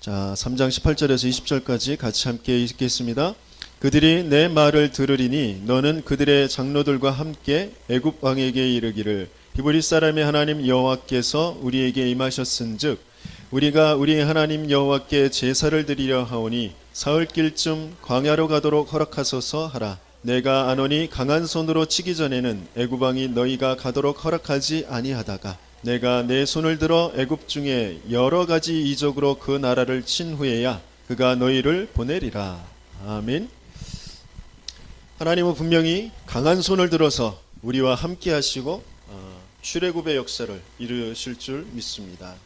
자, 3장 18절에서 20절까지 같이 함께 읽겠습니다. 그들이 내 말을 들으리니 너는 그들의 장로들과 함께 애굽 왕에게 이르기를 히브리 사람의 하나님 여호와께서 우리에게 임하셨은즉 우리가 우리 하나님 여호와께 제사를 드리려 하오니 사흘길쯤 광야로 가도록 허락하소서 하라. 내가 아노니 강한 손으로 치기 전에는 애굽 왕이 너희가 가도록 허락하지 아니하다가 내가 내 손을 들어 애굽 중에 여러 가지 이적으로 그 나라를 친 후에야 그가 너희를 보내리라. 아멘. 하나님은 분명히 강한 손을 들어서 우리와 함께 하시고 출애굽의 역사를 이루실 줄 믿습니다.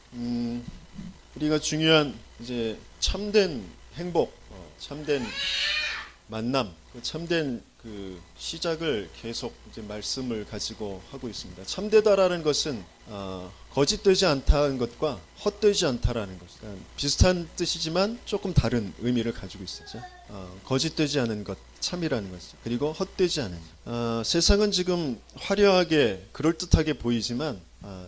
우리가 중요한 이제 참된 행복, 참된 만남, 참된 그 시작을 계속 이제 말씀을 가지고 하고 있습니다. 참되다라는 것은 거짓되지 않다는 것과 헛되지 않다라는 것. 비슷한 뜻이지만 조금 다른 의미를 가지고 있어요. 거짓되지 않은 것, 참이라는 것이죠. 그리고 헛되지 않은 것. 세상은 지금 화려하게 그럴듯하게 보이지만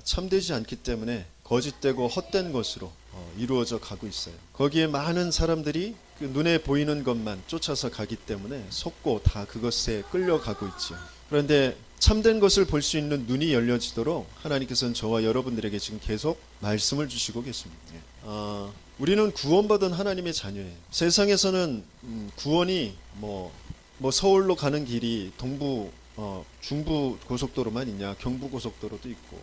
참되지 않기 때문에 거짓되고 헛된 것으로 이루어져 가고 있어요. 거기에 많은 사람들이 그 눈에 보이는 것만 쫓아서 가기 때문에 속고 다 그것에 끌려가고 있죠. 그런데 참된 것을 볼 수 있는 눈이 열려지도록 하나님께서는 저와 여러분들에게 지금 계속 말씀을 주시고 계십니다. 우리는 구원받은 하나님의 자녀예요. 세상에서는 구원이 뭐 서울로 가는 길이 동부 중부 고속도로만 있냐, 경부 고속도로도 있고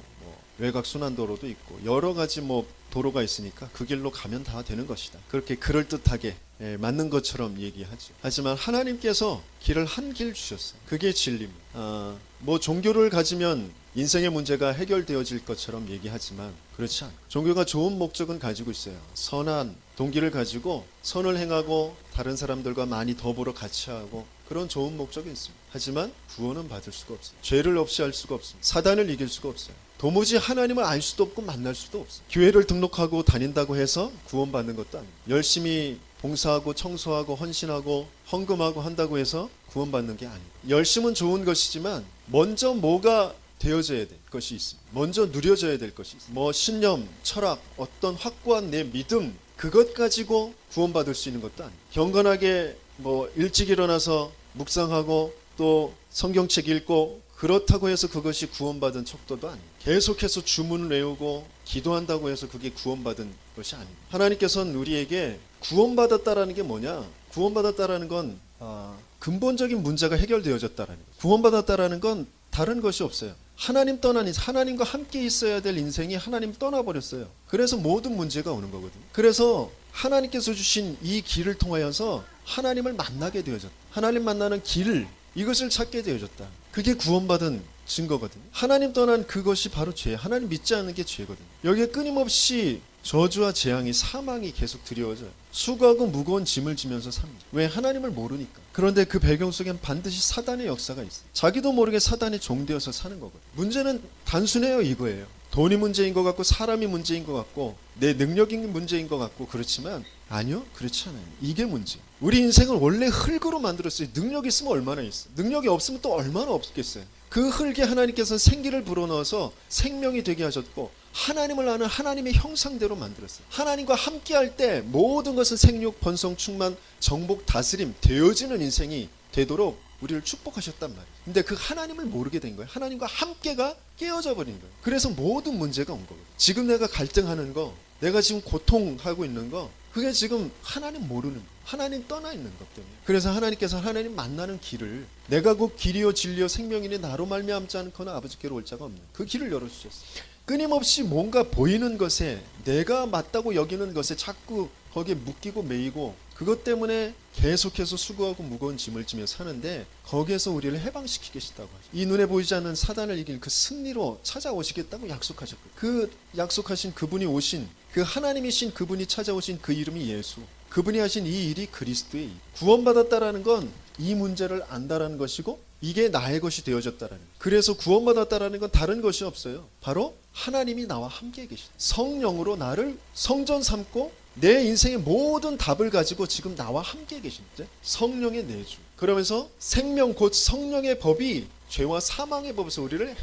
외곽 순환도로도 있고 여러 가지 도로가 있으니까 그 길로 가면 다 되는 것이다. 그렇게 그럴듯하게 맞는 것처럼 얘기하죠. 하지만 하나님께서 길을 한 길 주셨어요. 그게 진리입니다. 종교를 가지면 인생의 문제가 해결되어질 것처럼 얘기하지만 그렇지 않아요. 종교가 좋은 목적은 가지고 있어요. 선한 동기를 가지고 선을 행하고 다른 사람들과 많이 더불어 같이 하고 그런 좋은 목적이 있습니다. 하지만 구원은 받을 수가 없어요. 죄를 없이 할 수가 없습니다. 사단을 이길 수가 없어요. 도무지 하나님을 알 수도 없고 만날 수도 없어요. 교회를 등록하고 다닌다고 해서 구원받는 것도 아닙니다. 열심히 봉사하고 청소하고 헌신하고 헌금하고 한다고 해서 구원받는 게 아닙니다. 열심은 좋은 것이지만 먼저 뭐가 되어져야 될 것이 있습니다. 먼저 누려져야 될 것이 있습니다. 신념, 철학, 어떤 확고한 내 믿음 그것 가지고 구원받을 수 있는 것도 아닙니다. 경건하게 일찍 일어나서 묵상하고 또 성경책 읽고 그렇다고 해서 그것이 구원받은 척도도 아닙니다. 계속해서 주문을 외우고 기도한다고 해서 그게 구원받은 것이 아닙니다. 하나님께서는 우리에게 구원받았다라는 게 뭐냐? 구원받았다라는 건 근본적인 문제가 해결되어졌다라는 거예요. 구원받았다라는 건 다른 것이 없어요. 하나님 떠난 인생, 하나님과 함께 있어야 될 인생이 하나님 떠나버렸어요. 그래서 모든 문제가 오는 거거든요. 그래서 하나님께서 주신 이 길을 통하여서 하나님을 만나게 되어졌다. 하나님 만나는 길, 이것을 찾게 되어졌다. 그게 구원받은 증거거든요. 하나님 떠난 그것이 바로 죄예요. 하나님 믿지 않는 게 죄거든요. 여기에 끊임없이 저주와 재앙이 사망이 계속 드리워져요. 수고하고 무거운 짐을 지면서 삽니다. 왜? 하나님을 모르니까. 그런데 그 배경 속엔 반드시 사단의 역사가 있어요. 자기도 모르게 사단의 종되어서 사는 거거든요. 문제는 단순해요. 이거예요. 돈이 문제인 것 같고 사람이 문제인 것 같고 내 능력이 문제인 것 같고 그렇지만 아니요. 그렇지 않아요. 이게 문제. 우리 인생을 원래 흙으로 만들었어요. 능력이 있으면 얼마나 있어요. 능력이 없으면 또 얼마나 없겠어요. 그 흙에 하나님께서 생기를 불어넣어서 생명이 되게 하셨고 하나님을 아는 하나님의 형상대로 만들었어요. 하나님과 함께할 때 모든 것은 생육, 번성, 충만, 정복, 다스림 되어지는 인생이 되도록 우리를 축복하셨단 말이에요. 근데 그 하나님을 모르게 된 거예요. 하나님과 함께가 깨어져 버린 거예요. 그래서 모든 문제가 온 거예요. 지금 내가 갈등하는 거, 내가 지금 고통하고 있는 거, 그게 지금 하나님 모르는 거, 하나님 떠나 있는 것 때문에. 그래서 하나님께서 하나님 만나는 길을 내가 곧 길이요 진리요 생명이니 나로 말미암지 않거나 아버지께로 올 자가 없는 그 길을 열어주셨어요. 끊임없이 뭔가 보이는 것에 내가 맞다고 여기는 것에 자꾸 거기에 묶이고 매이고 그것 때문에 계속해서 수고하고 무거운 짐을 지며 사는데 거기에서 우리를 해방시키겠다고 하죠. 이 눈에 보이지 않는 사단을 이길 그 승리로 찾아오시겠다고 약속하셨거든요. 그 약속하신 그분이 오신 그 하나님이신 그분이 찾아오신 그 이름이 예수. 그분이 하신 이 일이 그리스도의 일. 구원받았다라는 건 이 문제를 안다라는 것이고 이게 나의 것이 되어졌다라는 거예요. 그래서 구원받았다라는 건 다른 것이 없어요. 바로 하나님이 나와 함께 계시다. 성령으로 나를 성전 삼고 내 인생의 모든 답을 가지고 지금 나와 함께 계십니다. 성령의 내주. 그러면서 생명 곧 성령의 법이 죄와 사망의 법에서 우리를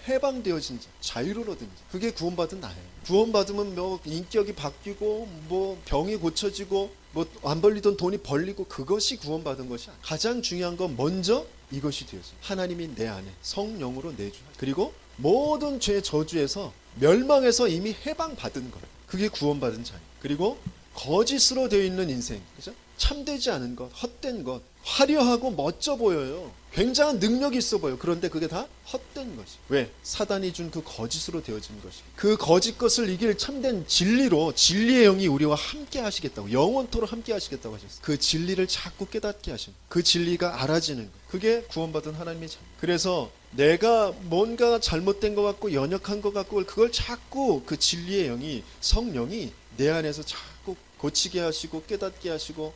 해방되어진 자, 자유를 얻은 자. 그게 구원받은 나예요. 구원받으면 뭐 인격이 바뀌고 뭐 병이 고쳐지고 뭐 안 벌리던 돈이 벌리고 그것이 구원받은 것이 아니에요. 가장 중요한 건 먼저 이것이 되어져. 하나님이 내 안에 성령으로 내주. 그리고 모든 죄의 저주에서 멸망해서 이미 해방받은 거예요. 그게 구원받은 자예요. 그리고 거짓으로 되어 있는 인생, 그죠? 참되지 않은 것, 헛된 것, 화려하고 멋져 보여요. 굉장한 능력이 있어 보여요. 그런데 그게 다 헛된 것이. 왜? 사단이 준 그 거짓으로 되어진 것이. 그 거짓 것을 이길 참된 진리로, 진리의 영이 우리와 함께 하시겠다고, 영원토록 함께 하시겠다고 하셨어요. 그 진리를 자꾸 깨닫게 하십니다. 그 진리가 알아지는 것. 그게 구원받은 하나님의 참. 그래서 내가 뭔가 잘못된 것 같고 연약한 것 같고 그걸 자꾸 그 진리의 영이, 성령이 내 안에서 자꾸 고치게 하시고 깨닫게 하시고,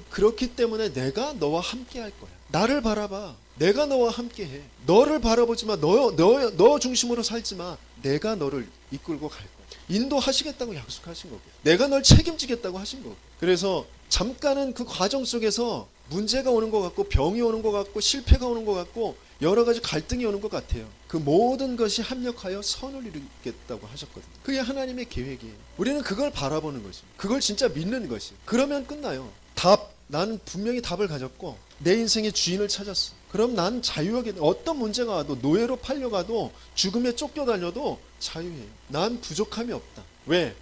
그렇기 때문에 내가 너와 함께 할 거야. 나를 바라봐. 내가 너와 함께 해. 너를 바라보지 마. 너 중심으로 살지 마. 내가 너를 이끌고 갈 거야. 인도하시겠다고 약속하신 거고, 내가 널 책임지겠다고 하신 거고. 그래서 잠깐은 그 과정 속에서 문제가 오는 것 같고 병이 오는 것 같고 실패가 오는 것 같고 여러 가지 갈등이 오는 것 같아요. 그 모든 것이 합력하여 선을 이루겠다고 하셨거든요. 그게 하나님의 계획이에요. 우리는 그걸 바라보는 것이에요. 그걸 진짜 믿는 것이에요. 그러면 끝나요. 나는 분명히 답을 가졌고 내 인생의 주인을 찾았어. 그럼 난 자유하게, 어떤 문제가 와도, 노예로 팔려가도, 죽음에 쫓겨다녀도 자유해요. 난 부족함이 없다. 왜?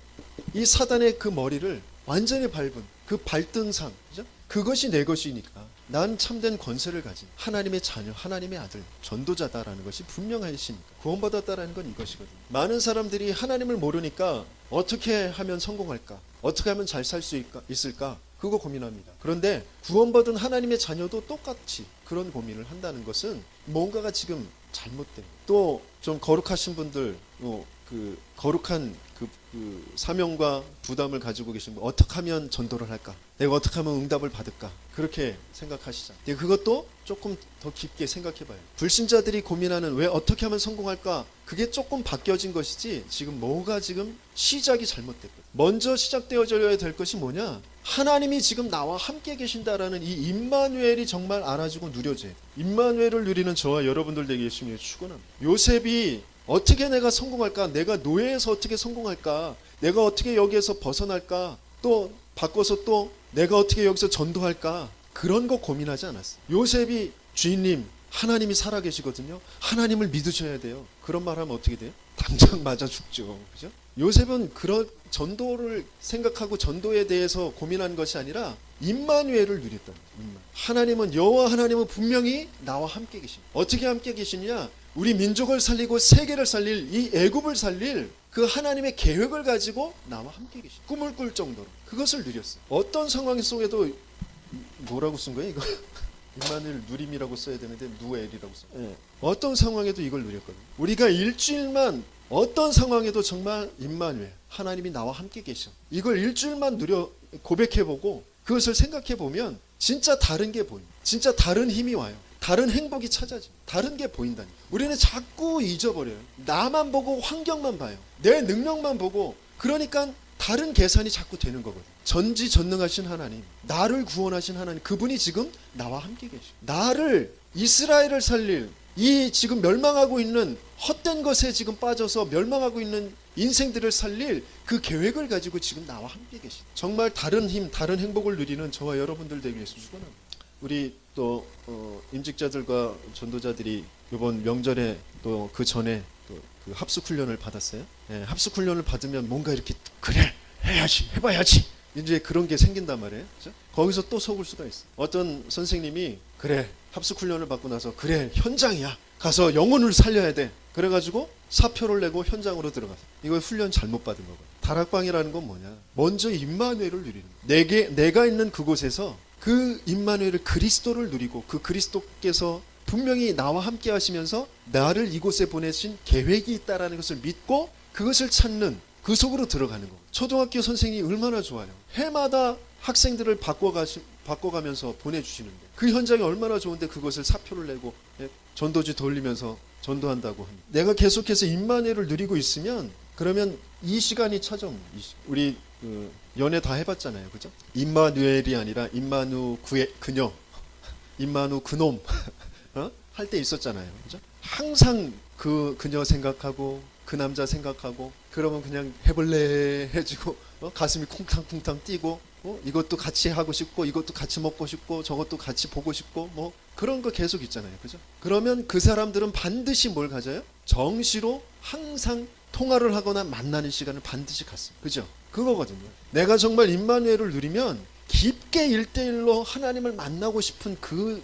이 사단의 그 머리를 완전히 밟은 그 발등상, 그죠? 그것이 내 것이니까 난 참된 권세를 가진 하나님의 자녀, 하나님의 아들, 전도자다라는 것이 분명하시니까 구원받았다라는 건 이것이거든요. 많은 사람들이 하나님을 모르니까 어떻게 하면 성공할까? 어떻게 하면 잘 살 수 있을까? 그거 고민합니다. 그런데 구원받은 하나님의 자녀도 똑같이 그런 고민을 한다는 것은 뭔가가 지금 잘못된, 또 좀 거룩하신 분들, 그 거룩한 그 사명과 부담을 가지고 계신 분, 어떻게 하면 전도를 할까? 내가 어떻게 하면 응답을 받을까? 그렇게 생각하시잖아요. 그것도 조금 더 깊게 생각해봐요. 불신자들이 고민하는 왜 어떻게 하면 성공할까? 그게 조금 바뀌어진 것이지 지금 뭐가 지금 시작이 잘못됐거든요. 먼저 시작되어져야 될 것이 뭐냐? 하나님이 지금 나와 함께 계신다라는 이 임마누엘이 정말 알아지고 누려져야 돼요. 임마누엘을 누리는 저와 여러분들 되게 열심히 축원합니다. 요셉이 어떻게 내가 성공할까? 내가 노예에서 어떻게 성공할까? 내가 어떻게 여기에서 벗어날까? 또 바꿔서 또 내가 어떻게 여기서 전도할까? 그런 거 고민하지 않았어요. 요셉이 주인님, 하나님이 살아계시거든요. 하나님을 믿으셔야 돼요. 그런 말 하면 어떻게 돼요? 당장 맞아 죽죠. 그죠? 요셉은 그런 전도를 생각하고 전도에 대해서 고민한 것이 아니라 임마누엘을 누렸다. 하나님은, 여호와 하나님은 분명히 나와 함께 계십니다. 어떻게 함께 계시냐? 우리 민족을 살리고 세계를 살릴, 이 애굽을 살릴 그 하나님의 계획을 가지고 나와 함께 계십니다. 꿈을 꿀 정도로 그것을 누렸어요. 어떤 상황 속에도, 뭐라고 쓴 거예요 이거? 임마누엘 누림이라고 써야 되는데 누엘이라고 써요. 네. 어떤 상황에도 이걸 누렸거든요. 우리가 일주일만, 어떤 상황에도 정말 임마누엘, 하나님이 나와 함께 계셔, 이걸 일주일만 고백해보고 그것을 생각해보면 진짜 다른 게 보여요. 진짜 다른 힘이 와요. 다른 행복이 찾아집니다. 다른 게 보인다니. 우리는 자꾸 잊어버려요. 나만 보고 환경만 봐요. 내 능력만 보고. 그러니까 다른 계산이 자꾸 되는 거거든요. 전지전능하신 하나님, 나를 구원하신 하나님, 그분이 지금 나와 함께 계셔. 나를, 이스라엘을 살릴, 이 지금 멸망하고 있는 헛된 것에 지금 빠져서 멸망하고 있는 인생들을 살릴 그 계획을 가지고 지금 나와 함께 계시다. 정말 다른 힘, 다른 행복을 누리는 저와 여러분들 되기 위해서 축원합니다. 우리 또 임직자들과 전도자들이 이번 명절에 또 그 전에 또 그 합숙 훈련을 받았어요. 네, 합숙 훈련을 받으면 뭔가 이렇게, 그래 해야지, 해봐야지, 이제 그런 게 생긴단 말이에요. 그렇죠? 거기서 또 속을 수가 있어. 어떤 선생님이, 그래 합숙 훈련을 받고 나서, 그래 현장이야, 가서 영혼을 살려야 돼, 그래가지고 사표를 내고 현장으로 들어가서, 이거 훈련 잘못 받은 거거든. 다락방이라는 건 뭐냐? 먼저 임마누엘을 누리는 거야. 내가 있는 그곳에서 그 임마누엘을, 그리스도를 누리고, 그 그리스도께서 분명히 나와 함께 하시면서 나를 이곳에 보내신 계획이 있다라는 것을 믿고 그것을 찾는, 그 속으로 들어가는 거예요. 초등학교 선생님이 얼마나 좋아요. 해마다 학생들을 바꿔가면서 보내주시는데 그 현장이 얼마나 좋은데 그것을 사표를 내고 전도지 돌리면서 전도한다고 합니다. 내가 계속해서 임마누엘을 누리고 있으면, 그러면 이 시간이 찾아옵니다. 우리 연애 다 해봤잖아요, 그죠? 임마누엘이 아니라 임마누 그녀, 임만우 그놈 할 때 있었잖아요. 그죠? 항상 그녀 생각하고 그 남자 생각하고 그러면 그냥 해볼래 해지고 가슴이 쿵탕쿵탕 뛰고 이것도 같이 하고 싶고 이것도 같이 먹고 싶고 저것도 같이 보고 싶고 뭐 그런 거 계속 있잖아요. 그죠? 그러면 그 사람들은 반드시 뭘 가져요? 정시로 항상 통화를 하거나 만나는 시간을 반드시 갖습니다. 그죠? 그거거든요. 내가 정말 임마누엘을 누리면 깊게 1대1로 하나님을 만나고 싶은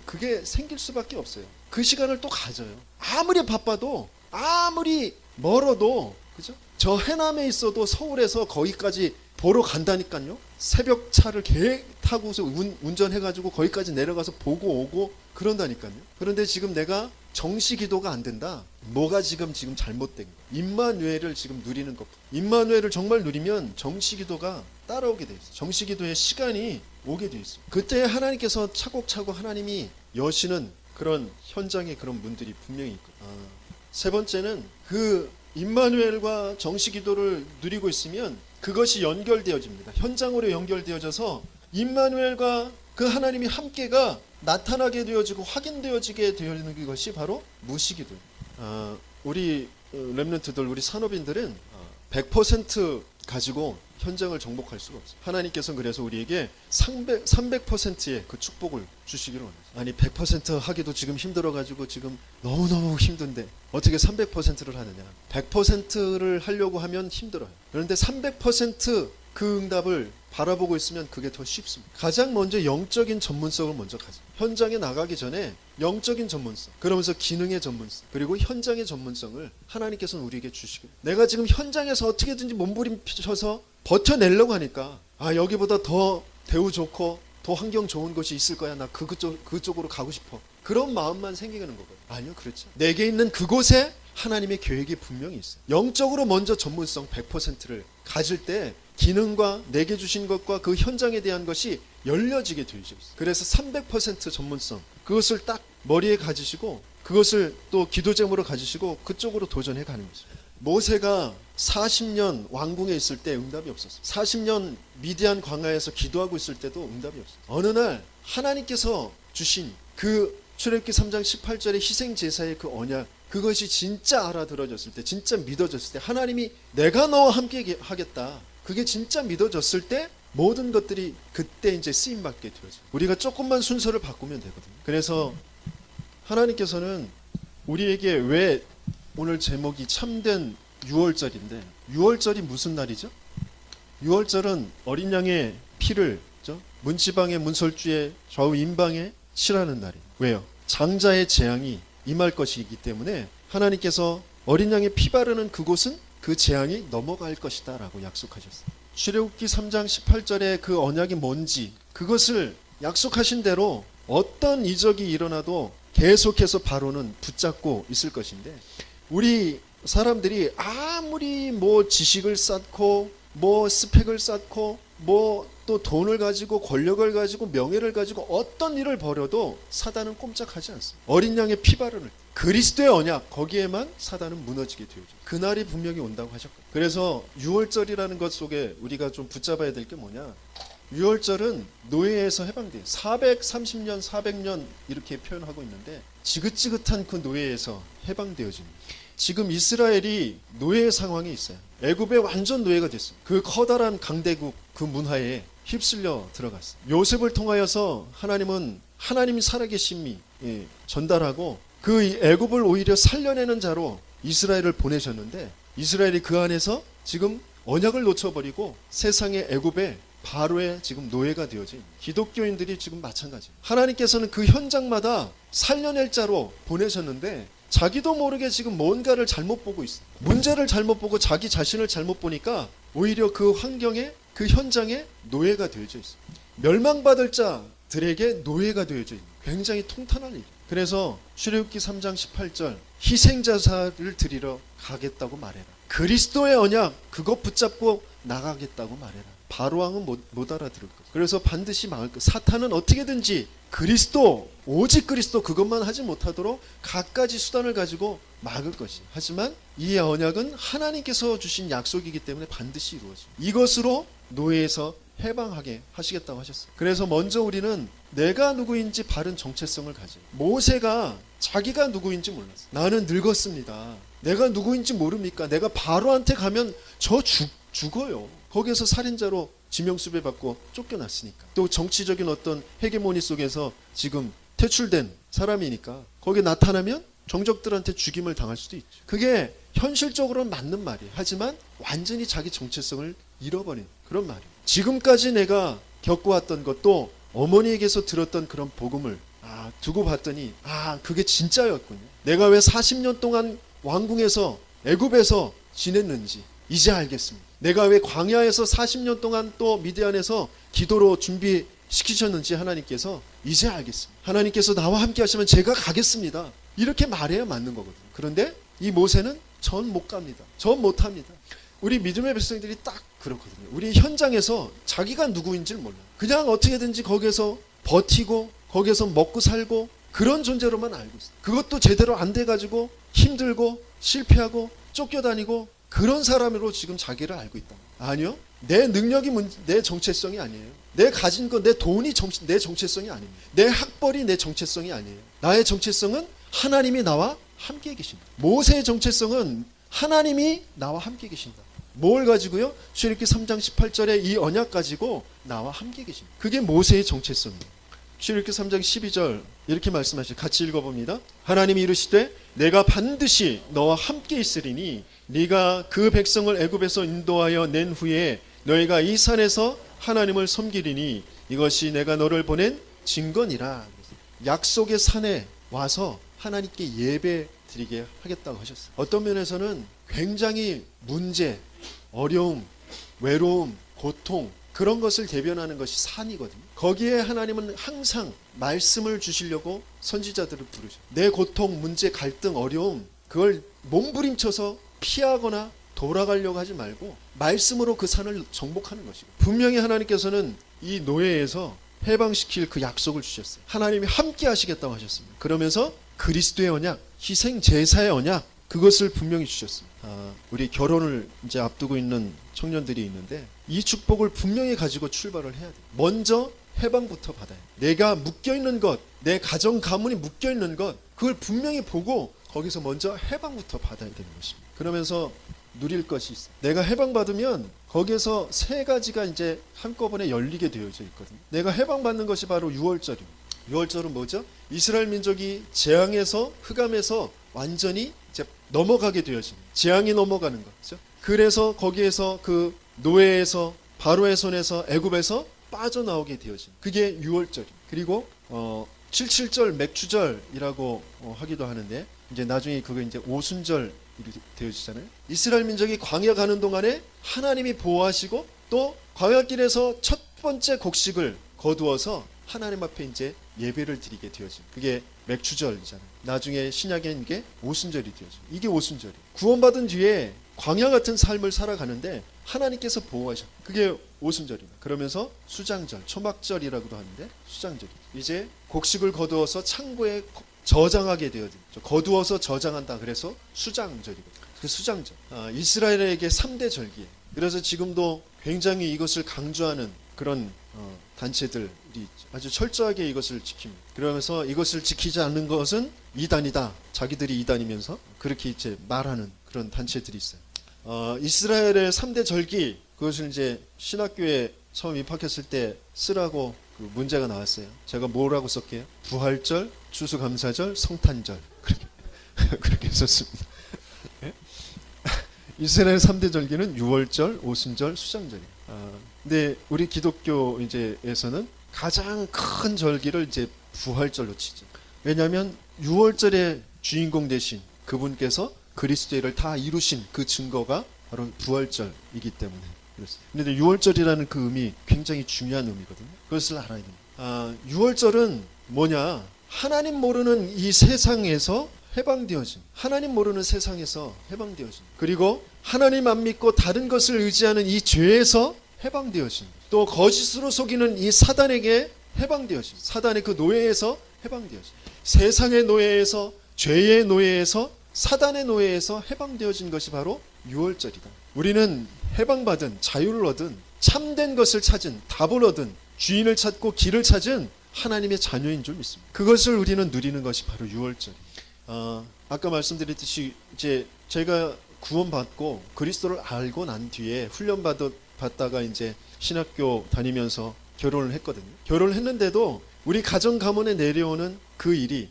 그게 생길 수밖에 없어요. 그 시간을 또 가져요. 아무리 바빠도 아무리 멀어도 그죠? 저 해남에 있어도 서울에서 거기까지 보러 간다니까요. 새벽 차를 타고서 운전해가지고 거기까지 내려가서 보고 오고 그런다니까요. 그런데 지금 내가 정시 기도가 안 된다. 뭐가 지금 잘못된 거야? 임마누엘을 지금 누리는 것. 임마누엘을 정말 누리면 정시 기도가 따라오게 돼 있어. 정시 기도의 시간이 오게 돼 있어. 그때 하나님께서 차곡차곡 하나님이 여시는 그런 현장에 그런 문들이 분명히 있고. 세 번째는 그 임마누엘과 정시 기도를 누리고 있으면 그것이 연결되어집니다. 현장으로 연결되어져서 임마누엘과 그 하나님이 함께가 나타나게 되어지고 확인되어지게 되는 것이 바로 무시기도예요. 우리 렘넌트들, 우리 산업인들은 100% 가지고 현장을 정복할 수가 없어요. 하나님께서는 그래서 우리에게 300%의 그 축복을 주시기를 원해요. 아니 100% 하기도 지금 힘들어가지고 지금 너무너무 힘든데 어떻게 300%를 하느냐. 100%를 하려고 하면 힘들어요. 그런데 300% 그 응답을 바라보고 있으면 그게 더 쉽습니다. 가장 먼저 영적인 전문성을 먼저 가져. 현장에 나가기 전에 영적인 전문성, 그러면서 기능의 전문성, 그리고 현장의 전문성을 하나님께서는 우리에게 주시고, 내가 지금 현장에서 어떻게든지 몸부림쳐서 버텨내려고 하니까 여기보다 더 대우 좋고 더 환경 좋은 곳이 있을 거야. 나 그쪽으로 가고 싶어. 그런 마음만 생기는 거거든요. 아니요, 그렇죠. 내게 있는 그곳에 하나님의 계획이 분명히 있어요. 영적으로 먼저 전문성 100%를 가질 때 기능과 내게 주신 것과 그 현장에 대한 것이 열려지게 되어 있어요. 그래서 300% 전문성, 그것을 딱 머리에 가지시고 그것을 또 기도 제목으로 가지시고 그쪽으로 도전해 가는 거죠. 모세가 40년 왕궁에 있을 때 응답이 없었어요. 40년 미디안 광야에서 기도하고 있을 때도 응답이 없어요. 어느 날 하나님께서 주신 그 출애굽기 3장 18절의 희생제사의 그 언약, 그것이 진짜 알아들어졌을 때, 진짜 믿어졌을 때, 하나님이 내가 너와 함께 하겠다, 그게 진짜 믿어졌을 때 모든 것들이 그때 이제 쓰임받게 되어져요. 우리가 조금만 순서를 바꾸면 되거든요. 그래서 하나님께서는 우리에게 왜 오늘 제목이 참된 6월절인데, 6월절이 무슨 날이죠? 6월절은 어린 양의 피를 문지방의 문설주의 좌우 임방에 칠하는 날이에요. 왜요? 장자의 재앙이 임할 것이기 때문에 하나님께서 어린 양의 피 바르는 그곳은 그 재앙이 넘어갈 것이다 라고 약속하셨어요. 출애굽기 3장 18절에 그 언약이 뭔지, 그것을 약속하신 대로 어떤 이적이 일어나도 계속해서 바로는 붙잡고 있을 것인데, 우리 사람들이 아무리 뭐 지식을 쌓고 뭐 스펙을 쌓고 뭐 또 돈을 가지고 권력을 가지고 명예를 가지고 어떤 일을 벌여도 사단은 꼼짝하지 않습니다. 어린 양의 피 바르는 그리스도의 언약, 거기에만 사단은 무너지게 되어져. 그날이 분명히 온다고 하셨거든요. 그래서 6월절이라는 것 속에 우리가 좀 붙잡아야 될 게 뭐냐, 6월절은 노예에서 해방돼요. 430년 400년 이렇게 표현하고 있는데 지긋지긋한 그 노예에서 해방되어집니다. 지금 이스라엘이 노예 상황에 있어요. 애굽에 완전 노예가 됐어요. 그 커다란 강대국 그 문화에 휩쓸려 들어갔어요. 요셉을 통하여서 하나님은 하나님이 살아계심이 전달하고 그 애굽을 오히려 살려내는 자로 이스라엘을 보내셨는데, 이스라엘이 그 안에서 지금 언약을 놓쳐버리고 세상의 애굽에 바로의 지금 노예가 되어져 있는 기독교인들이 지금 마찬가지예요. 하나님께서는 그 현장마다 살려낼 자로 보내셨는데 자기도 모르게 지금 뭔가를 잘못 보고 있어요. 문제를 잘못 보고 자기 자신을 잘못 보니까 오히려 그 환경에, 그 현장에 노예가 되어져 있어요. 멸망받을 자들에게 노예가 되어져 있는 굉장히 통탄할 일이에요. 그래서 출애굽기 3장 18절 희생자사를 드리러 가겠다고 말해라. 그리스도의 언약 그것 붙잡고 나가겠다고 말해라. 바로왕은 못 알아들을 것. 그래서 반드시 막을 것. 사탄은 어떻게든지 그리스도, 오직 그리스도 그것만 하지 못하도록 갖가지 수단을 가지고 막을 것이. 하지만 이 언약은 하나님께서 주신 약속이기 때문에 반드시 이루어집니다. 이것으로 노예에서 해방하게 하시겠다고 하셨어요. 그래서 먼저 우리는 내가 누구인지 바른 정체성을 가져요. 모세가 자기가 누구인지 몰랐어요. 나는 늙었습니다. 내가 누구인지 모릅니까? 내가 바로한테 가면 저 죽어요. 거기에서 살인자로 지명수배 받고 쫓겨났으니까. 또 정치적인 어떤 헤게모니 속에서 지금 퇴출된 사람이니까 거기에 나타나면 정적들한테 죽임을 당할 수도 있죠. 그게 현실적으로는 맞는 말이에요. 하지만 완전히 자기 정체성을 잃어버린 그런 말이에요. 지금까지 내가 겪어왔던 것도 어머니에게서 들었던 그런 복음을 두고 봤더니 그게 진짜였군요. 내가 왜 40년 동안 왕궁에서 애굽에서 지냈는지 이제 알겠습니다. 내가 왜 광야에서 40년 동안 또 미디안에서 기도로 준비시키셨는지 하나님께서 이제 알겠습니다. 하나님께서 나와 함께 하시면 제가 가겠습니다. 이렇게 말해야 맞는 거거든요. 그런데 이 모세는 전 못 갑니다. 전 못 합니다. 우리 믿음의 백성들이 딱 그렇거든요. 우리 현장에서 자기가 누구인지를 몰라요. 그냥 어떻게든지 거기에서 버티고 거기에서 먹고 살고 그런 존재로만 알고 있어요. 그것도 제대로 안 돼가지고 힘들고 실패하고 쫓겨다니고 그런 사람으로 지금 자기를 알고 있다. 아니요. 내 능력이 내 정체성이 아니에요. 내 가진 것, 내 돈이 내 정체성이 아닙니다. 내 학벌이 내 정체성이 아니에요. 나의 정체성은 하나님이 나와 함께 계신다. 모세의 정체성은 하나님이 나와 함께 계신다. 뭘 가지고요? 출애굽기 3장 18절에 이 언약 가지고 나와 함께 계십니다. 그게 모세의 정체성이에요. 출애굽기 3장 12절 이렇게 말씀하시죠. 같이 읽어봅니다. 하나님이 이르시되 내가 반드시 너와 함께 있으리니 네가 그 백성을 애굽에서 인도하여 낸 후에 너희가 이 산에서 하나님을 섬기리니 이것이 내가 너를 보낸 증거니라. 약속의 산에 와서 하나님께 예배 드리게 하겠다고 하셨어요. 어떤 면에서는 굉장히 문제, 어려움, 외로움, 고통 그런 것을 대변하는 것이 산이거든요. 거기에 하나님은 항상 말씀을 주시려고 선지자들을 부르죠. 내 고통, 문제, 갈등, 어려움 그걸 몸부림쳐서 피하거나 돌아가려고 하지 말고 말씀으로 그 산을 정복하는 것이고 분명히 하나님께서는 이 노예에서 해방시킬 그 약속을 주셨어요. 하나님이 함께 하시겠다고 하셨습니다. 그러면서 그리스도의 언약, 희생 제사의 언약 그것을 분명히 주셨습니다. 우리 결혼을 이제 앞두고 있는 청년들이 있는데 이 축복을 분명히 가지고 출발을 해야 돼요. 먼저 해방부터 받아야 돼요. 내가 묶여있는 것, 내 가정 가문이 묶여있는 것 그걸 분명히 보고 거기서 먼저 해방부터 받아야 되는 것입니다. 그러면서 누릴 것이 있어요. 내가 해방받으면 거기에서 세 가지가 이제 한꺼번에 열리게 되어져 있거든요. 내가 해방받는 것이 바로 유월절입니다. 유월절은 뭐죠? 이스라엘 민족이 재앙에서 흑암에서 완전히 이제 넘어가게 되어집니다. 재앙이 넘어가는 거죠. 그래서 거기에서 그 노예에서 바로의 손에서 애굽에서 빠져나오게 되어집니다. 그게 유월절입니다. 그리고 77절 맥추절이라고 하기도 하는데 이제 나중에 그거 이제 오순절 되어지잖아요. 이스라엘 민족이 광야 가는 동안에 하나님이 보호하시고 또 광야길에서 첫 번째 곡식을 거두어서 하나님 앞에 이제 예배를 드리게 되어진 그게 맥추절이잖아요. 나중에 신약엔 이게 오순절이 되어져. 이게 오순절이에요. 구원받은 뒤에 광야 같은 삶을 살아가는데 하나님께서 보호하셔. 그게 오순절입니다. 그러면서 수장절, 초막절이라고도 하는데 수장절이 이제 곡식을 거두어서 창고에 저장하게 되어졌죠. 거두어서 저장한다. 그래서 수장절이거든요. 그 수장절. 이스라엘에게 3대 절기예요. 그래서 지금도 굉장히 이것을 강조하는 그런 단체들이 아주 철저하게 이것을 지킵니다. 그러면서 이것을 지키지 않는 것은 이단이다. 자기들이 이단이면서 그렇게 이제 말하는 그런 단체들이 있어요. 이스라엘의 3대 절기 그것을 이제 신학교에 처음 입학했을 때 쓰라고 그 문제가 나왔어요. 제가 뭐라고 썼게요? 부활절, 추수감사절, 성탄절 그렇게 썼습니다. 이스라엘 3대 절기는 유월절, 오순절, 수장절이에요. 근데 우리 기독교 이제에서는 가장 큰 절기를 이제 부활절로 치죠. 왜냐하면 유월절의 주인공 되신 그분께서 그리스도를 다 이루신 그 증거가 바로 부활절이기 때문에 그렇습니다. 그런데 유월절이라는 그 의미 굉장히 중요한 의미거든요. 그것을 알아야 됩니다. 유월절은 뭐냐? 하나님 모르는 이 세상에서 해방되어진 하나님 모르는 세상에서 해방되어진 그리고 하나님 안 믿고 다른 것을 의지하는 이 죄에서 해방되어진 또 거짓으로 속이는 이 사단에게 해방되어진 사단의 그 노예에서 해방되어진 세상의 노예에서 죄의 노예에서 사단의 노예에서 해방되어진 것이 바로 유월절이다. 우리는 해방받은 자유를 얻은 참된 것을 찾은, 답을 얻은, 주인을 찾고 길을 찾은 하나님의 자녀인 줄 믿습니다. 그것을 우리는 누리는 것이 바로 유월절. 아까 말씀드렸듯이 이제 제가 구원받고 그리스도를 알고 난 뒤에 훈련받다가 이제 신학교 다니면서 결혼을 했거든요. 결혼을 했는데도 우리 가정 가문에 내려오는 그 일이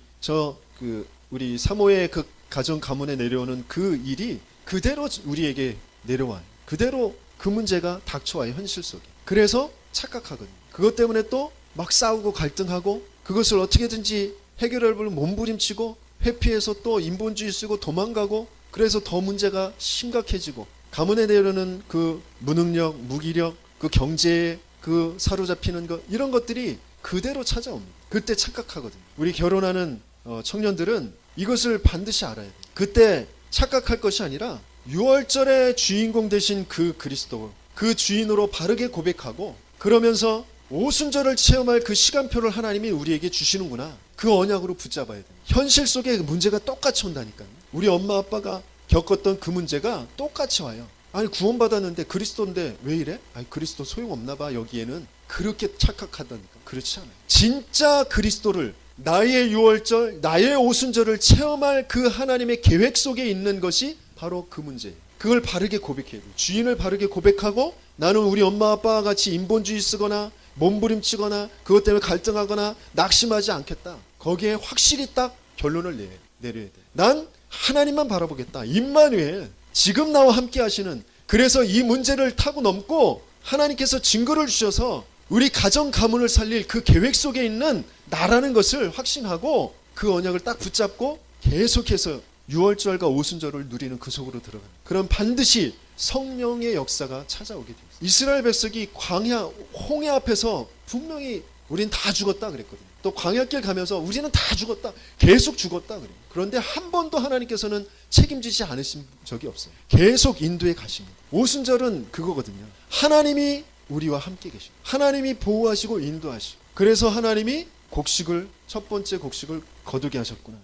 우리 사모의 그 가정 가문에 내려오는 그 일이 그대로 우리에게 내려와요. 그대로 그 문제가 닥쳐와요, 현실 속에. 그래서 착각하거든요. 그것 때문에 또 막 싸우고 갈등하고 그것을 어떻게든지 해결하려고 몸부림치고 회피해서 또 인본주의 쓰고 도망가고 그래서 더 문제가 심각해지고 가문에 내려오는 그 무능력, 무기력, 그 경제에 그 사로잡히는 것 이런 것들이 그대로 찾아옵니다. 그때 착각하거든요. 우리 결혼하는 청년들은 이것을 반드시 알아야 돼요. 그때 착각할 것이 아니라 6월절의 주인공 되신 그 그리스도, 그 주인으로 바르게 고백하고 그러면서 오순절을 체험할 그 시간표를 하나님이 우리에게 주시는구나. 그 언약으로 붙잡아야 돼요. 현실 속에 문제가 똑같이 온다니까요. 우리 엄마 아빠가 겪었던 그 문제가 똑같이 와요. 아니 구원받았는데 그리스도인데 왜 이래? 아니 그리스도 소용없나 봐 여기에는. 그렇게 착각하다니까. 그렇지 않아요. 진짜 그리스도를 나의 유월절, 나의 오순절을 체험할 그 하나님의 계획 속에 있는 것이 바로 그 문제예요. 그걸 바르게 고백해야 돼요. 주인을 바르게 고백하고 나는 우리 엄마 아빠와 같이 인본주의 쓰거나 몸부림치거나 그것 때문에 갈등하거나 낙심하지 않겠다. 거기에 확실히 딱 결론을 내려야 돼. 난 하나님만 바라보겠다. 임마누엘, 지금 나와 함께 하시는, 그래서 이 문제를 타고 넘고 하나님께서 증거를 주셔서 우리 가정 가문을 살릴 그 계획 속에 있는 나라는 것을 확신하고 그 언약을 딱 붙잡고 계속해서 6월절과 오순절을 누리는 그 속으로 들어가는. 그럼 반드시 성령의 역사가 찾아오게 됩니다. 이스라엘 백성이 광야 홍해 앞에서 분명히 우린 다 죽었다 그랬거든요. 또 광야길 가면서 우리는 다 죽었다, 계속 죽었다 그래요. 그런데 한 번도 하나님께서는 책임지지 않으신 적이 없어요. 계속 인도해 가십니다. 오순절은 그거거든요. 하나님이 우리와 함께 계시고 하나님이 보호하시고 인도하시고 그래서 하나님이 첫 번째 곡식을 거두게 하셨구나.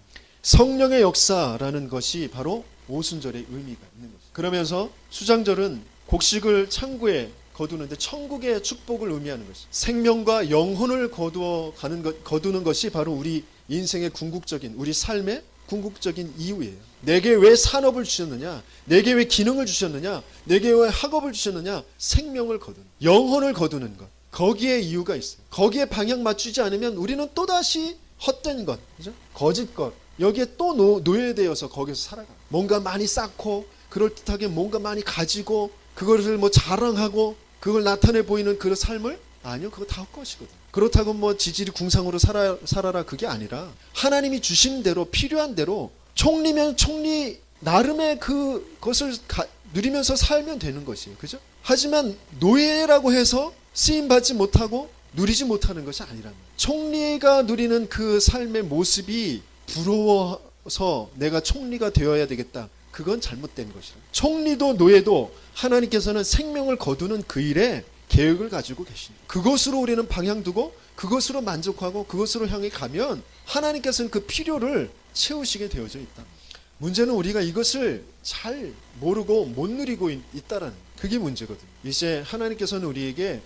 성령의 역사라는 것이 바로 오순절의 의미가 있는 거죠. 그러면서 수장절은 곡식을 창고에 거두는데 천국의 축복을 의미하는 것이, 생명과 영혼을 거두는 것이 바로 우리 인생의 궁극적인, 우리 삶의 궁극적인 이유예요. 내게 왜 산업을 주셨느냐, 내게 왜 기능을 주셨느냐, 내게 왜 학업을 주셨느냐. 생명을 거두는, 영혼을 거두는 것, 거기에 이유가 있어요. 거기에 방향 맞추지 않으면 우리는 또다시 헛된 것, 그죠? 거짓 것, 여기에 또 노예되어서 거기서 살아가. 뭔가 많이 쌓고 그럴듯하게 뭔가 많이 가지고 그것을 뭐 자랑하고 그걸 나타내 보이는 그 삶을, 아니요, 그거 다 헛것이거든. 그렇다고 뭐 지질이 궁상으로 살아라 그게 아니라 하나님이 주신 대로 필요한 대로 총리면 총리 나름의 그것을 누리면서 살면 되는 것이에요. 그죠? 하지만 노예라고 해서 쓰임받지 못하고 누리지 못하는 것이 아니라는, 총리가 누리는 그 삶의 모습이 부러워서 내가 총리가 되어야 되겠다, 그건 잘못된 것이라. 총리도 노예도 하나님께서는 생명을 거두는 그 일에 계획을 가지고 계십니다. 그것으로 우리는 방향 두고 그것으로 만족하고 그것으로 향해 가면 하나님께서는 그 필요를 채우시게 되어져 있다. 문제는 우리가 이것을 잘 모르고 못 누리고 있다라는, 그게 문제거든요. 이제 하나님께서는 우리에게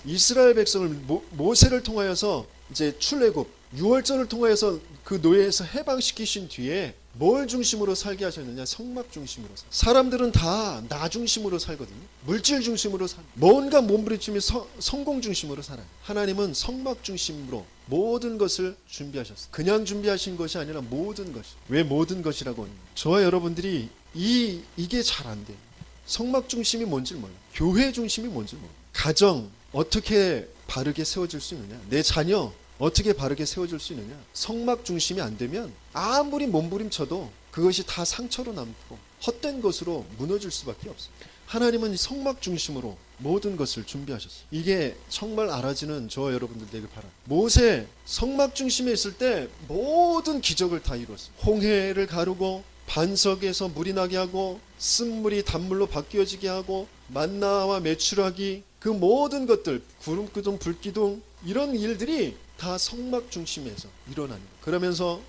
이스라엘 백성을 모세를 통하여서 이제 출애굽 6월절을 통하여서 그 노예에서 해방시키신 뒤에 뭘 중심으로 살게 하셨느냐? 성막 중심으로. 사람들은 다 나 중심으로 살거든요. 물질 중심으로 살아요. 뭔가 몸부림치면 성공 중심으로 살아요. 하나님은 성막 중심으로 모든 것을 준비하셨어요. 그냥 준비하신 것이 아니라 모든 것. 왜 모든 것이라고 하냐? 저와 여러분들이 이게 잘 안 돼요. 성막 중심이 뭔지 몰라요. 교회 중심이 뭔지 몰라요. 가정 어떻게 바르게 세워질 수 있느냐? 내 자녀 어떻게 바르게 세워줄 수 있느냐? 성막 중심이 안 되면 아무리 몸부림쳐도 그것이 다 상처로 남고 헛된 것으로 무너질 수밖에 없어요. 하나님은 성막 중심으로 모든 것을 준비하셨어요. 이게 정말 알아지는 저와 여러분들 되길 바랍니다. 모세 성막 중심에 있을 때 모든 기적을 다 이루었어요. 홍해를 가르고 반석에서 물이 나게 하고 쓴물이 단물로 바뀌어지게 하고 만나와 메추라기, 그 모든 것들, 구름기둥, 불기둥, 이런 일들이 다 성막 중심에서 일어나는 거예요. 그러면서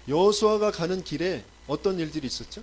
여호수아가 가는 길에 어떤 일들이 있었죠?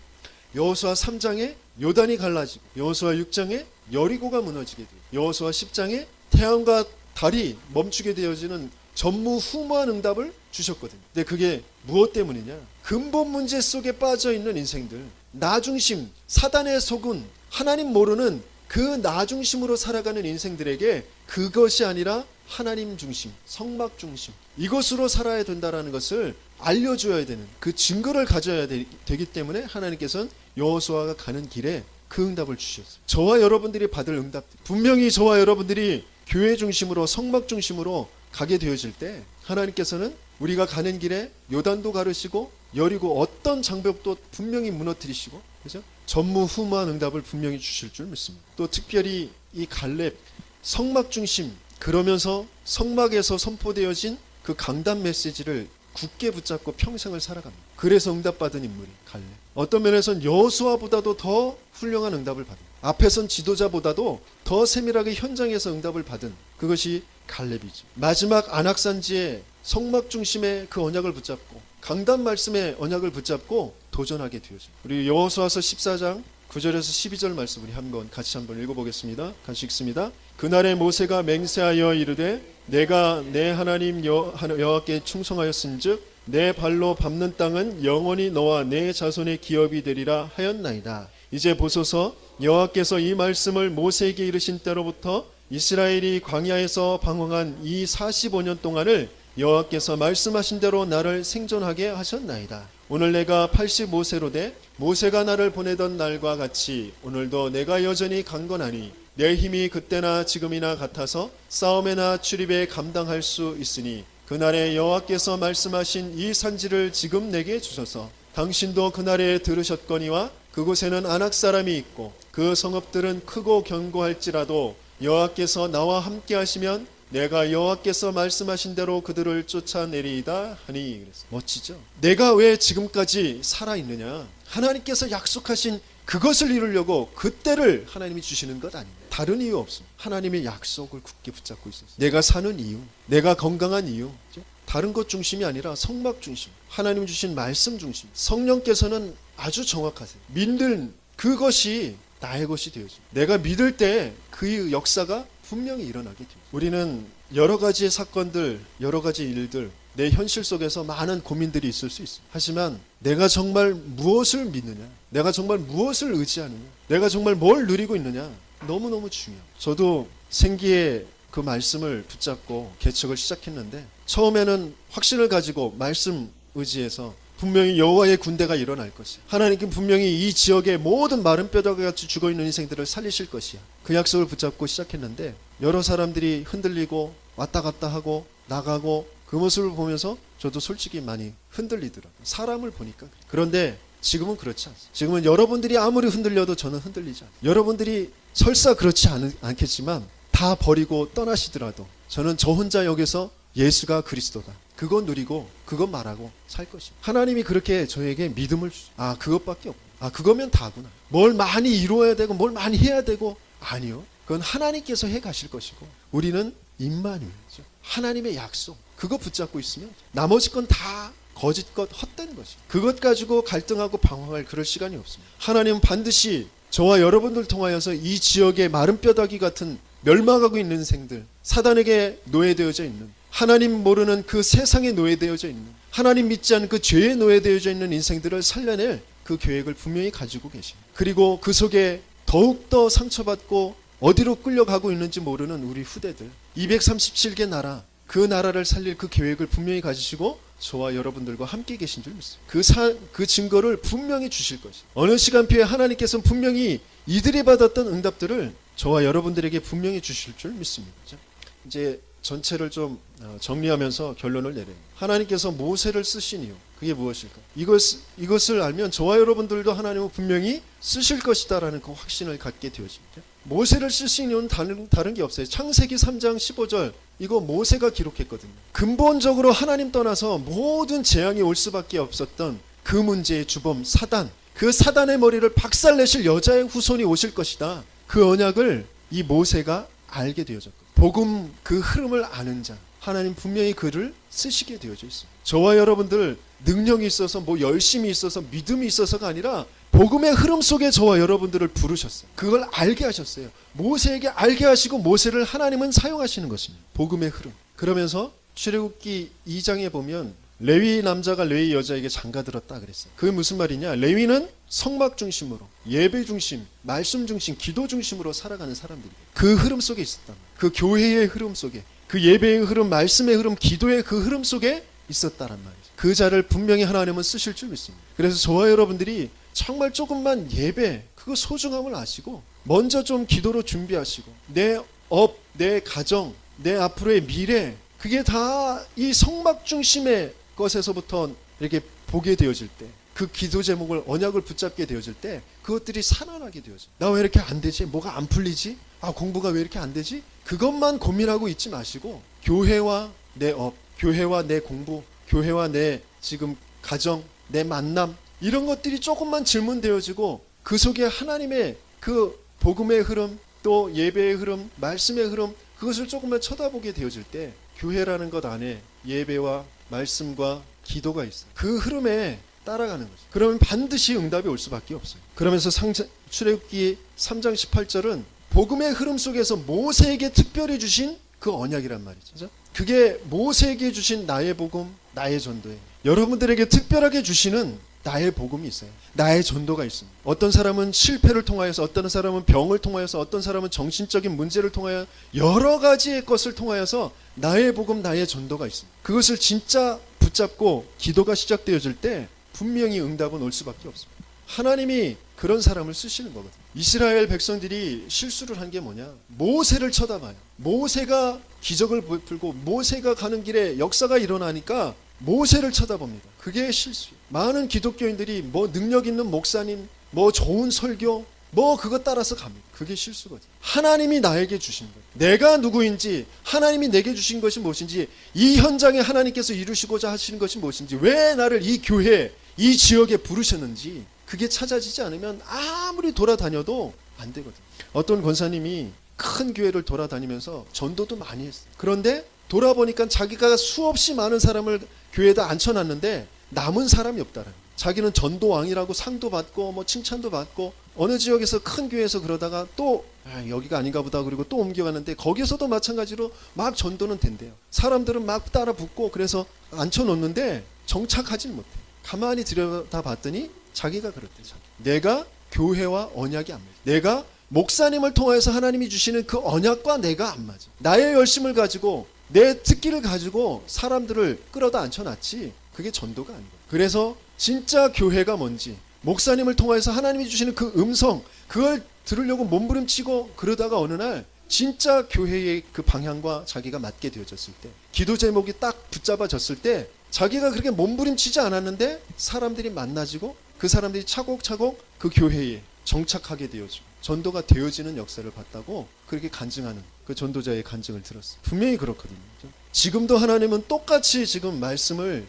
여호수아 3장에 요단이 갈라지고 여호수아 6장에 여리고가 무너지게 돼요. 여호수아 10장에 태양과 달이 멈추게 되어지는 전무후무한 응답을 주셨거든요. 근데 그게 무엇 때문이냐? 근본 문제 속에 빠져 있는 인생들, 나 중심, 사단의 속은 하나님 모르는 그 나 중심으로 살아가는 인생들에게 그것이 아니라 하나님 중심, 성막 중심, 이것으로 살아야 된다라는 것을 알려줘야 되는 그 증거를 가져야 되기 때문에 하나님께서는 여호수아가 가는 길에 그 응답을 주셨어요. 저와 여러분들이 받을 응답들, 분명히 저와 여러분들이 교회 중심으로 성막 중심으로 가게 되어질 때 하나님께서는 우리가 가는 길에 요단도 가르시고 여리고 어떤 장벽도 분명히 무너뜨리시고, 그죠? 전무후무한 응답을 분명히 주실 줄 믿습니다. 또 특별히 이 갈렙 성막 중심, 그러면서 성막에서 선포되어진 그 강단 메시지를 굳게 붙잡고 평생을 살아갑니다. 그래서 응답받은 인물이 갈렙. 어떤 면에서는 여호수아보다도 더 훌륭한 응답을 받은, 앞에선 지도자보다도 더 세밀하게 현장에서 응답을 받은 그것이 갈렙이죠. 마지막 안악산지에 성막 중심의 그 언약을 붙잡고 강단 말씀의 언약을 붙잡고 도전하게 되어집니다. 우리 여호수아서 14장 9절에서 12절 말씀 우리 같이 한번 읽어보겠습니다. 같이 읽습니다. 그날에 모세가 맹세하여 이르되 내가 내 하나님 여호와께 충성하였은즉 내 발로 밟는 땅은 영원히 너와 내 자손의 기업이 되리라 하였나이다. 이제 보소서, 여호와께서 이 말씀을 모세에게 이르신 때로부터 이스라엘이 광야에서 방황한 이 45년 동안을 여호와께서 말씀하신 대로 나를 생존하게 하셨나이다. 오늘 내가 85세로 돼 모세가 나를 보내던 날과 같이 오늘도 내가 여전히 강건하니 내 힘이 그때나 지금이나 같아서 싸움에나 출입에 감당할 수 있으니 그날에 여호와께서 말씀하신 이 산지를 지금 내게 주소서. 당신도 그날에 들으셨거니와 그곳에는 아낙 사람이 있고 그 성읍들은 크고 견고할지라도 여호와께서 나와 함께 하시면 내가 여호와께서 말씀하신 대로 그들을 쫓아내리이다 하니. 그래서 멋지죠? 내가 왜 지금까지 살아있느냐? 하나님께서 약속하신 그것을 이루려고 그때를 하나님이 주시는 것 아닙니다. 다른 이유 없습니다. 하나님의 약속을 굳게 붙잡고 있었어요. 내가 사는 이유, 내가 건강한 이유, 다른 것 중심이 아니라 성막 중심, 하나님 주신 말씀 중심. 성령께서는 아주 정확하세요. 믿는 그것이 나의 것이 되어집니다. 내가 믿을 때 그 역사가 분명히 일어나게 됩니다. 우리는 여러 가지 사건들, 여러 가지 일들, 내 현실 속에서 많은 고민들이 있을 수 있습니다. 하지만 내가 정말 무엇을 믿느냐, 내가 정말 무엇을 의지하느냐, 내가 정말 뭘 누리고 있느냐, 너무너무 중요해요. 저도 생기의 그 말씀을 붙잡고 개척을 시작했는데 처음에는 확신을 가지고 말씀 의지해서 분명히 여호와의 군대가 일어날 것이야. 하나님께 분명히 이 지역의 모든 마른 뼈다귀같이 죽어있는 인생들을 살리실 것이야. 그 약속을 붙잡고 시작했는데 여러 사람들이 흔들리고 왔다 갔다 하고 나가고 그 모습을 보면서 저도 솔직히 많이 흔들리더라고요. 사람을 보니까. 그런데 지금은 그렇지 않습니다. 지금은 여러분들이 아무리 흔들려도 저는 흔들리지 않아요. 여러분들이 설사 그렇지 않겠지만 다 버리고 떠나시더라도 저는 저 혼자 여기서 예수가 그리스도다, 그건 누리고 그건 말하고 살 것이다. 하나님이 그렇게 저에게 믿음을 주죠. 아, 그것밖에 없고, 아, 그거면 다구나. 뭘 많이 이루어야 되고 뭘 많이 해야 되고, 아니요, 그건 하나님께서 해 가실 것이고 우리는 임마누엘이죠. 하나님의 약속, 그거 붙잡고 있으면 나머지 건 다 거짓 것, 헛된 것이. 그것 가지고 갈등하고 방황할 그럴 시간이 없습니다. 하나님은 반드시 저와 여러분들 통하여서 이 지역의 마른 뼈다귀 같은 멸망하고 있는 생들, 사단에게 노예되어져 있는, 하나님 모르는 그 세상에 노예되어져 있는, 하나님 믿지 않는 그 죄에 노예되어져 있는 인생들을 살려낼 그 계획을 분명히 가지고 계십니다. 그리고 그 속에 더욱더 상처받고 어디로 끌려가고 있는지 모르는 우리 후대들, 237개 나라, 그 나라를 살릴 그 계획을 분명히 가지시고 저와 여러분들과 함께 계신 줄 믿습니다. 그 증거를 분명히 주실 것이에요. 어느 시간표에 하나님께서는 분명히 이들이 받았던 응답들을 저와 여러분들에게 분명히 주실 줄 믿습니다. 이제 전체를 좀 정리하면서 결론을 내려요. 하나님께서 모세를 쓰신 이유, 그게 무엇일까? 이것을 알면 저와 여러분들도 하나님은 분명히 쓰실 것이다라는 그 확신을 갖게 되어집니다. 모세를 쓰신 이유는 다른 게 없어요. 창세기 3장 15절, 이거 모세가 기록했거든요. 근본적으로 하나님 떠나서 모든 재앙이 올 수밖에 없었던 그 문제의 주범 사단, 그 사단의 머리를 박살내실 여자의 후손이 오실 것이다. 그 언약을 이 모세가 알게 되어졌거든요. 복음 그 흐름을 아는 자, 하나님 분명히 그를 쓰시게 되어져 있습니다. 저와 여러분들 능력이 있어서 뭐 열심히 있어서 믿음이 있어서가 아니라 복음의 흐름 속에 저와 여러분들을 부르셨어요. 그걸 알게 하셨어요. 모세에게 알게 하시고 모세를 하나님은 사용하시는 것입니다. 복음의 흐름. 그러면서 출애굽기 2장에 보면 레위 남자가 레위 여자에게 장가들었다 그랬어요. 그게 무슨 말이냐? 레위는 성막 중심으로, 예배 중심, 말씀 중심, 기도 중심으로 살아가는 사람들이 그 흐름 속에 있었단 말이에요. 그 교회의 흐름 속에, 그 예배의 흐름, 말씀의 흐름, 기도의 그 흐름 속에 있었다란 말이죠. 그 자를 분명히 하나님은 쓰실 줄 믿습니다. 그래서 저와 여러분들이 정말 조금만 예배, 그거 소중함을 아시고 먼저 좀 기도로 준비하시고 내 업, 내 가정, 내 앞으로의 미래, 그게 다 이 성막 중심의 것에서부터 이렇게 보게 되어질 때, 그 기도 제목을, 언약을 붙잡게 되어질 때 그것들이 살아나게 되어져. 나 왜 이렇게 안 되지? 뭐가 안 풀리지? 아, 공부가 왜 이렇게 안 되지? 그것만 고민하고 있지 마시고 교회와 내 업, 교회와 내 공부, 교회와 내 지금 가정, 내 만남, 이런 것들이 조금만 질문되어지고 그 속에 하나님의 그 복음의 흐름, 또 예배의 흐름, 말씀의 흐름, 그것을 조금만 쳐다보게 되어질 때 교회라는 것 안에 예배와 말씀과 기도가 있어요. 그 흐름에 따라가는 거죠. 그러면 반드시 응답이 올 수밖에 없어요. 그러면서 출애굽기 3장 18절은 복음의 흐름 속에서 모세에게 특별히 주신 그 언약이란 말이죠. 그게 모세에게 주신 나의 복음, 나의 전도예요. 여러분들에게 특별하게 주시는 나의 복음이 있어요. 나의 전도가 있습니다. 어떤 사람은 실패를 통하여서, 어떤 사람은 병을 통하여서, 어떤 사람은 정신적인 문제를 통하여, 여러 가지의 것을 통하여서 나의 복음, 나의 전도가 있습니다. 그것을 진짜 붙잡고 기도가 시작되어질 때 분명히 응답은 올 수밖에 없습니다. 하나님이 그런 사람을 쓰시는 거거든요. 이스라엘 백성들이 실수를 한 게 뭐냐? 모세를 쳐다봐요. 모세가 기적을 풀고 모세가 가는 길에 역사가 일어나니까 모세를 쳐다봅니다. 그게 실수예요. 많은 기독교인들이 뭐 능력 있는 목사님, 뭐 좋은 설교, 뭐 그것 따라서 갑니다. 그게 실수거든요. 하나님이 나에게 주신 것, 내가 누구인지, 하나님이 내게 주신 것이 무엇인지, 이 현장에 하나님께서 이루시고자 하시는 것이 무엇인지, 왜 나를 이 교회, 이 지역에 부르셨는지, 그게 찾아지지 않으면 아무리 돌아다녀도 안 되거든요. 어떤 권사님이 큰 교회를 돌아다니면서 전도도 많이 했어요. 그런데 돌아보니까 자기가 수없이 많은 사람을 교회에다 앉혀놨는데 남은 사람이 없다라는 거예요. 자기는 전도왕이라고 상도 받고 뭐 칭찬도 받고 어느 지역에서 큰 교회에서 그러다가 또 여기가 아닌가 보다 그리고 또 옮겨갔는데 거기서도 마찬가지로 막 전도는 된대요. 사람들은 막 따라 붙고 그래서 앉혀놓는데 정착하진 못해. 가만히 들여다봤더니 자기가 그렇대. 내가 교회와 언약이 안 맞아. 내가 목사님을 통해서 하나님이 주시는 그 언약과 내가 안 맞아. 나의 열심을 가지고 내 특기를 가지고 사람들을 끌어다 앉혀놨지 그게 전도가 아니고. 그래서 진짜 교회가 뭔지, 목사님을 통해서 하나님이 주시는 그 음성, 그걸 들으려고 몸부림치고 그러다가 어느 날 진짜 교회의 그 방향과 자기가 맞게 되어졌을 때, 기도 제목이 딱 붙잡아졌을 때 자기가 그렇게 몸부림치지 않았는데 사람들이 만나지고 그 사람들이 차곡차곡 그 교회에 정착하게 되어지고 전도가 되어지는 역사를 봤다고 그렇게 간증하는 그 전도자의 간증을 들었어요. 분명히 그렇거든요. 지금도 하나님은 똑같이 지금 말씀을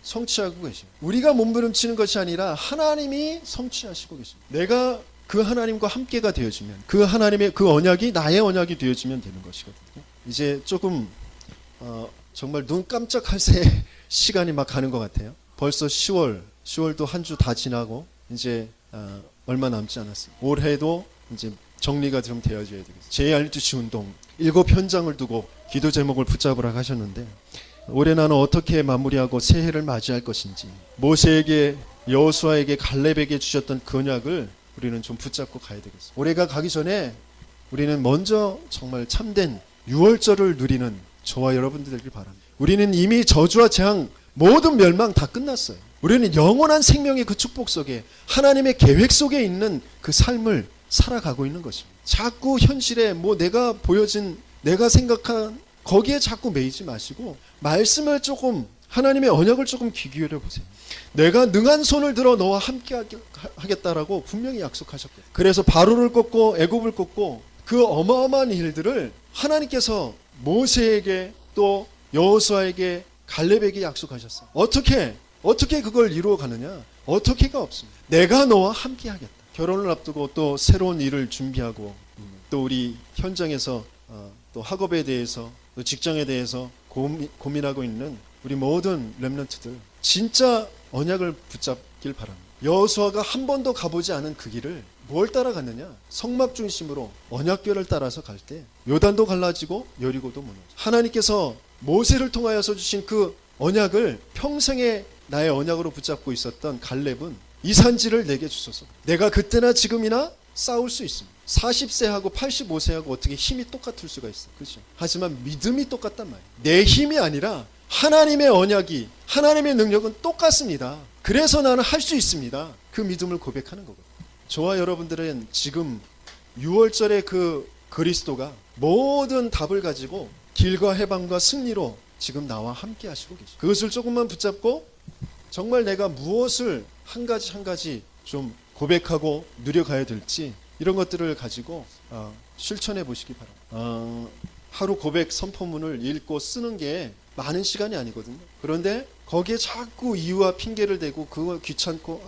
성취하고 계십니다. 우리가 몸부림치는 것이 아니라 하나님이 성취하시고 계십니다. 내가 그 하나님과 함께가 되어지면, 그 하나님의 그 언약이 나의 언약이 되어지면 되는 것이거든요. 이제 조금 정말 눈 깜짝할 새 시간이 막 가는 것 같아요. 벌써 10월도 한 주 다 지나고 이제 얼마 남지 않았어요. 올해도 이제 정리가 좀 되어져야 되겠어요. 제12시 운동 7현장을 두고 기도 제목을 붙잡으라고 하셨는데, 올해 나는 어떻게 마무리하고 새해를 맞이할 것인지, 모세에게, 여호수아에게, 갈렙에게 주셨던 그 언약을 우리는 좀 붙잡고 가야 되겠어요. 올해가 가기 전에 우리는 먼저 정말 참된 6월절을 누리는 저와 여러분들 되길 바랍니다. 우리는 이미 저주와 재앙, 모든 멸망 다 끝났어요. 우리는 영원한 생명의 그 축복 속에, 하나님의 계획 속에 있는 그 삶을 살아가고 있는 것입니다. 자꾸 현실에 뭐 내가 보여진, 내가 생각한 거기에 자꾸 매이지 마시고 말씀을 조금, 하나님의 언약을 조금 귀 기울여 보세요. 내가 능한 손을 들어 너와 함께 하겠다라고 분명히 약속하셨거든요. 그래서 바로를 꺾고 애굽을 꺾고 그 어마어마한 일들을 하나님께서 모세에게, 또 여호수아에게, 갈렙에게 약속하셨어요. 어떻게 그걸 이루어 가느냐? 어떻게가 없습니다. 내가 너와 함께 하겠다. 결혼을 앞두고 또 새로운 일을 준비하고, 또 우리 현장에서 또 학업에 대해서, 또 직장에 대해서 고민하고 있는 우리 모든 렘넌트들, 진짜 언약을 붙잡길 바랍니다. 여호수아가 한 번도 가보지 않은 그 길을 뭘 따라갔느냐? 성막 중심으로 언약궤를 따라서 갈 때 요단도 갈라지고 여리고도 무너져. 하나님께서 모세를 통하여서 주신 그 언약을 평생에 나의 언약으로 붙잡고 있었던 갈렙은 이 산지를 내게 주소서. 내가 그때나 지금이나 싸울 수 있습니다. 40세하고 85세하고 어떻게 힘이 똑같을 수가 있어. 그렇죠? 하지만 믿음이 똑같단 말이에요. 내 힘이 아니라 하나님의 언약이, 하나님의 능력은 똑같습니다. 그래서 나는 할 수 있습니다. 그 믿음을 고백하는 거거든요. 저와 여러분들은 지금 6월절의 그 그리스도가 모든 답을 가지고 길과 해방과 승리로 지금 나와 함께 하시고 계십니다. 그것을 조금만 붙잡고 정말 내가 무엇을 한 가지 한 가지 좀 고백하고 누려가야 될지 이런 것들을 가지고 실천해 보시기 바랍니다. 하루 고백 선포문을 읽고 쓰는 게 많은 시간이 아니거든요. 그런데 거기에 자꾸 이유와 핑계를 대고 그거 귀찮고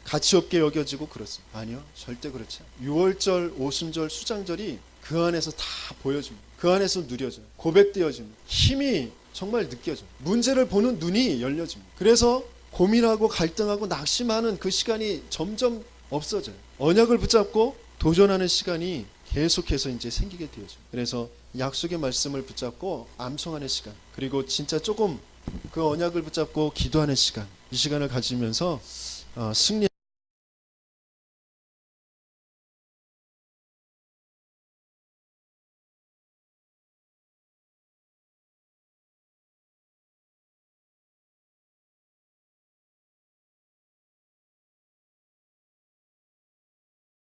가치 없게 여겨지고 그렇습니다. 아니요, 절대 그렇지 않아요. 6월절, 오순절, 수장절이 그 안에서 다 보여줍니다. 그 안에서 누려져요. 고백되어집니다. 힘이 정말 느껴져요. 문제를 보는 눈이 열려집니다. 그래서 고민하고 갈등하고 낙심하는 그 시간이 점점 없어져요. 언약을 붙잡고 도전하는 시간이 계속해서 이제 생기게 되어져요. 그래서 약속의 말씀을 붙잡고 암송하는 시간, 그리고 진짜 조금 그 언약을 붙잡고 기도하는 시간, 이 시간을 가지면서 승리